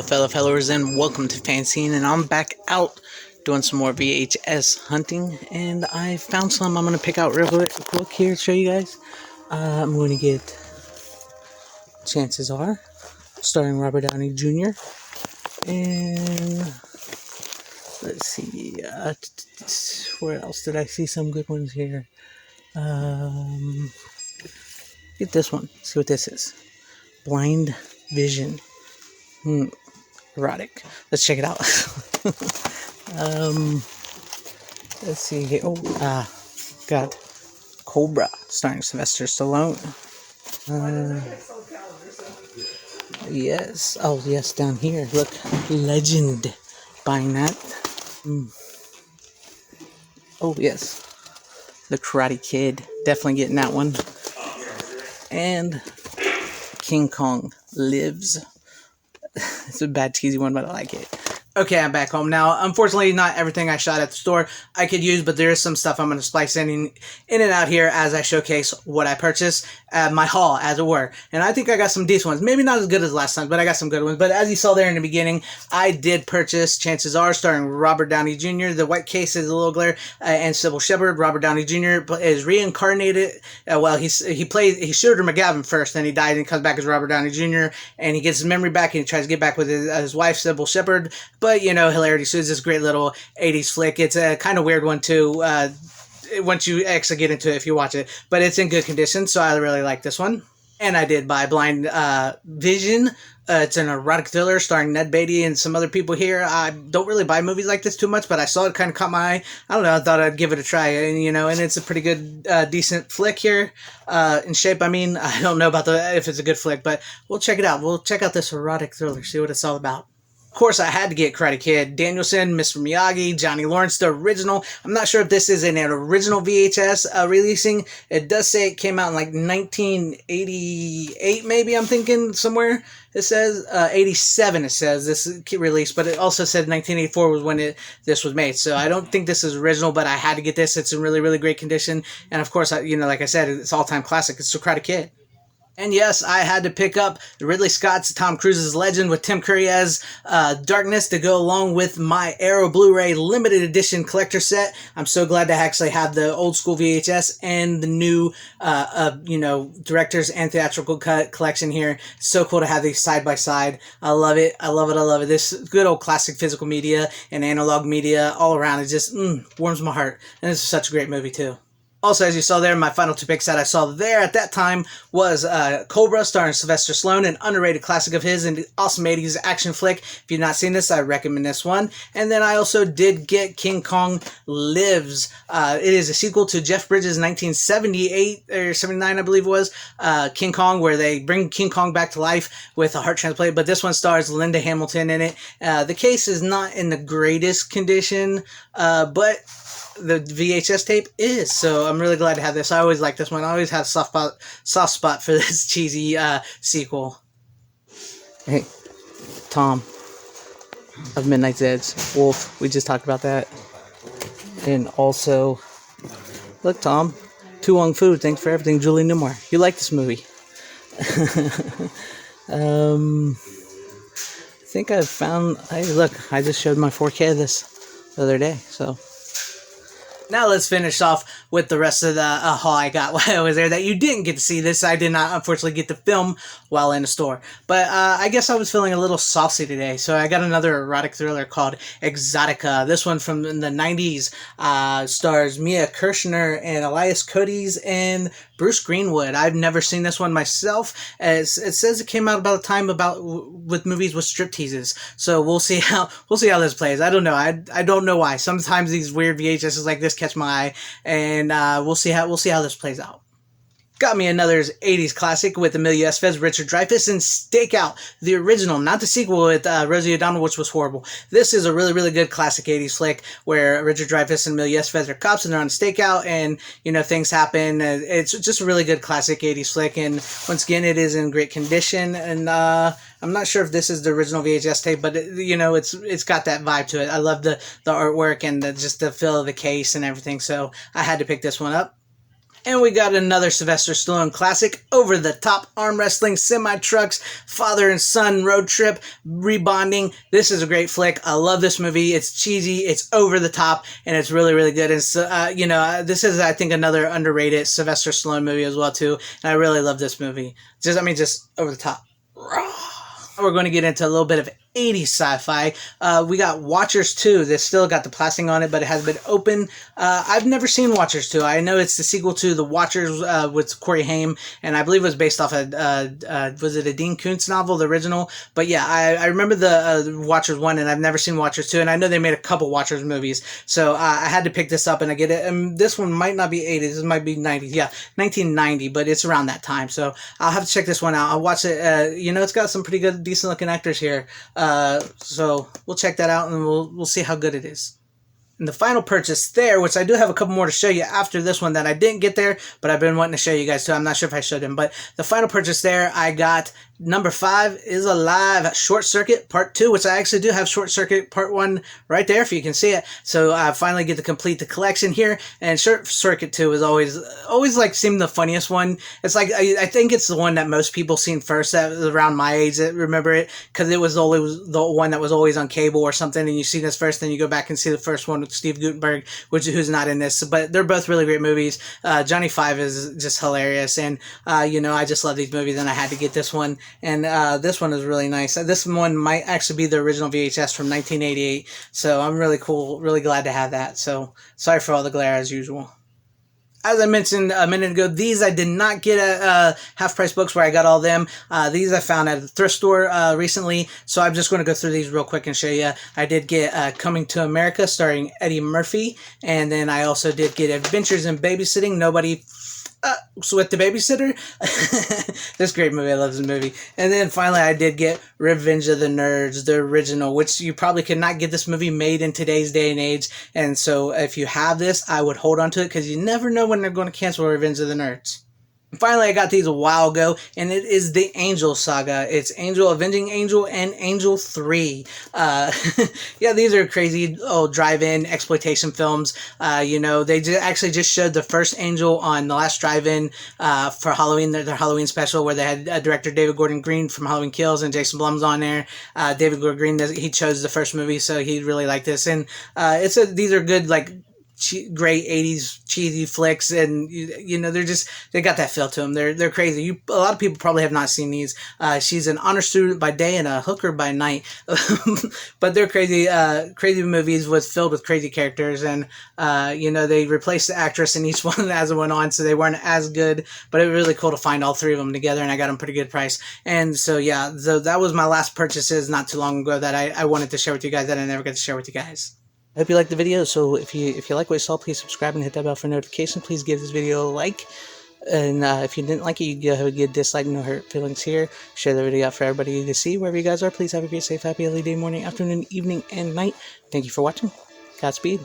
fellow fellers, and welcome to FanZcene. And I'm back out doing some more VHS hunting, and I found some I'm going to pick out real quick here to show you guys. I'm going to get Chances Are, starring Robert Downey Jr. And let's see, where else did I see some good ones here? Get this one, see what this is. Blind Vision. Erotic. Let's check it out. Let's see here. Got Cobra, starring Sylvester Stallone. Yes. Oh, yes, down here. Look, Legend. Buying that. Oh, yes. The Karate Kid. Definitely getting that one. And King Kong Lives. It's a bad cheesy one, but I like it. Okay, I'm back home now. Unfortunately, not everything I shot at the store I could use, but there is some stuff I'm going to splice in and out here as I showcase what I purchased at my haul, as it were. And I think I got some decent ones. Maybe not as good as last time, but I got some good ones. But as you saw there in the beginning, I did purchase Chances Are, starring Robert Downey Jr. The white case is a little glare, and Sybil Shepherd. Robert Downey Jr. is reincarnated. He Shooter McGavin first, then he died, and he comes back as Robert Downey Jr. and he gets his memory back, and he tries to get back with his wife, Sybil Shepherd. But, you know, hilarity. So it's this great little 80s flick. It's a kind of weird one, too, once you actually get into it if you watch it. But it's in good condition, so I really like this one. And I did buy Blind Vision. It's an erotic thriller starring Ned Beatty and some other people here. I don't really buy movies like this too much, but I saw it, kind of caught my eye. I don't know, I thought I'd give it a try. And, you know, and it's a pretty good, decent flick here. In shape, I mean, I don't know about if it's a good flick, but we'll check it out. We'll check out this erotic thriller, see what it's all about. Of course, I had to get Karate Kid, Danielson, Mr. Miyagi, Johnny Lawrence, the original. I'm not sure if this is an original VHS releasing. It does say it came out in like 1988, maybe, I'm thinking, somewhere. It says 87, it says this release, but it also said 1984 was when this was made. So I don't think this is original, but I had to get this. It's in really, really great condition. And of course, like I said, it's all-time classic. It's the Karate Kid. And yes, I had to pick up Ridley Scott's Tom Cruise's Legend with Tim Curry as Darkness to go along with my Arrow Blu-ray limited edition collector set. I'm so glad to actually have the old school VHS and the new, director's and theatrical cut collection here. So cool to have these side by side. I love it. I love it. I love it. This good old classic physical media and analog media all around. It just warms my heart. And it's such a great movie too. Also, as you saw there, my final two picks that I saw there at that time was Cobra, starring Sylvester Stallone, an underrated classic of his and the awesome 80s action flick. If you've not seen this, I recommend this one. And then I also did get King Kong Lives. It is a sequel to Jeff Bridges' 1978 or 79, I believe it was, King Kong, where they bring King Kong back to life with a heart transplant. But this one stars Linda Hamilton in it. The case is not in the greatest condition, but the VHS tape is, so I'm really glad to have this. I always like this one. I always have a soft spot for this cheesy sequel. Hey, Tom of Midnight's Edge, Wolf, we just talked about that. And also, look, Tom, Tu Wong Fu, thanks for everything, Julie Newmar. You like this movie. I think I found, hey, look, I just showed my 4K of this the other day, so. Now let's finish off with the rest of the haul I got while I was there that you didn't get to see. This I did not, unfortunately, get to film while in the store. But I guess I was feeling a little saucy today, so I got another erotic thriller called Exotica. This one from the 90s stars Mia Kirshner and Elias Cotes and Bruce Greenwood. I've never seen this one myself. It says it came out about a time with movies with strip teases. So we'll see how this plays. I don't know. I don't know why. Sometimes these weird VHSs like this catch my eye, and we'll see how this plays out. Got me another 80s classic with Amelia Estevez, Richard Dreyfuss, and Stakeout, the original, not the sequel with Rosie O'Donnell, which was horrible. This is a really, really good classic 80s flick where Richard Dreyfuss and Amelia Estevez are cops and they're on a stakeout and, things happen. It's just a really good classic 80s flick, and once again, it is in great condition, and I'm not sure if this is the original VHS tape, but it's got that vibe to it. I love the artwork and just the feel of the case and everything, so I had to pick this one up. And we got another Sylvester Stallone classic, Over the Top Arm Wrestling, Semi-Trucks, Father and Son Road Trip, Rebonding. This is a great flick. I love this movie. It's cheesy, it's over the top, and it's really, really good. And so, this is, I think, another underrated Sylvester Stallone movie as well, too. And I really love this movie. Just over the top. We're going to get into a little bit of 80s sci-fi. We got Watchers 2. This still got the plastic on it, but it has been open. I've never seen Watchers 2. I know it's the sequel to The Watchers with Corey Haim, and I believe it was based off of, was it a Dean Koontz novel, the original? But yeah, I remember the Watchers 1, and I've never seen Watchers 2, and I know they made a couple Watchers movies, so I had to pick this up, and I get it. And this one might not be 80s, this might be 90s. Yeah, 1990, but it's around that time, so I'll have to check this one out. I'll watch it. It's got some pretty good, decent-looking actors here. So we'll check that out and we'll see how good it is. And the final purchase there, which I do have a couple more to show you after this one that I didn't get there, but I've been wanting to show you guys too. I'm not sure if I showed them, but the final purchase there, I got number 5 is Alive, Short Circuit Part 2, which I actually do have Short Circuit Part 1 right there if you can see it. So I finally get to complete the collection here, and Short Circuit 2 is always like seemed the funniest one. It's like, I think it's the one that most people seen first that was around my age that remember it, because it was always the one that was always on cable or something, and you see this first, then you go back and see the first one with Steve Guttenberg, who's not in this, but they're both really great movies. Johnny Five is just hilarious, and I just love these movies, and I had to get this one. And this one is really nice. This one might actually be the original VHS from 1988. So I'm really glad to have that. So sorry for all the glare as usual. As I mentioned a minute ago, these I did not get at Half Price Books where I got all them. These I found at a thrift store recently, so I'm just going to go through these real quick and show you. I did get Coming to America starring Eddie Murphy, and then I also did get Adventures in Babysitting, Nobody with the Babysitter. This great movie. I love this movie. And then finally I did get Revenge of the Nerds, the original, which you probably could not get this movie made in today's day and age. And so if you have this, I would hold on to it because you never know when they're going to cancel Revenge of the Nerds. Finally, I got these a while ago, and it is the Angel Saga. It's Angel, Avenging Angel, and Angel 3. Yeah, these are crazy drive-in exploitation films. They actually just showed the first Angel on the last drive-in for Halloween, their Halloween special, where they had director David Gordon Green from Halloween Kills, and Jason Blum's on there. David Gordon Green, he chose the first movie, so he really liked this. And these are good, like, great 80s cheesy flicks, and they got that feel to them. They're crazy. A lot of people probably have not seen these. She's an honor student by day and a hooker by night. But they're crazy movies filled with crazy characters, and they replaced the actress in each one as it went on, so they weren't as good, but it was really cool to find all 3 of them together, and I got them pretty good price. And so yeah, so that was my last purchases not too long ago that I wanted to share with you guys that I never got to share with you guys. I hope you liked the video, so if you like what you saw, please subscribe and hit that bell for notification. Please give this video a like, and if you didn't like it, you can go ahead and give a dislike, no hurt feelings here. Share the video out for everybody to see, wherever you guys are. Please have a great, safe, happy, healthy day, morning, afternoon, evening, and night. Thank you for watching. Godspeed.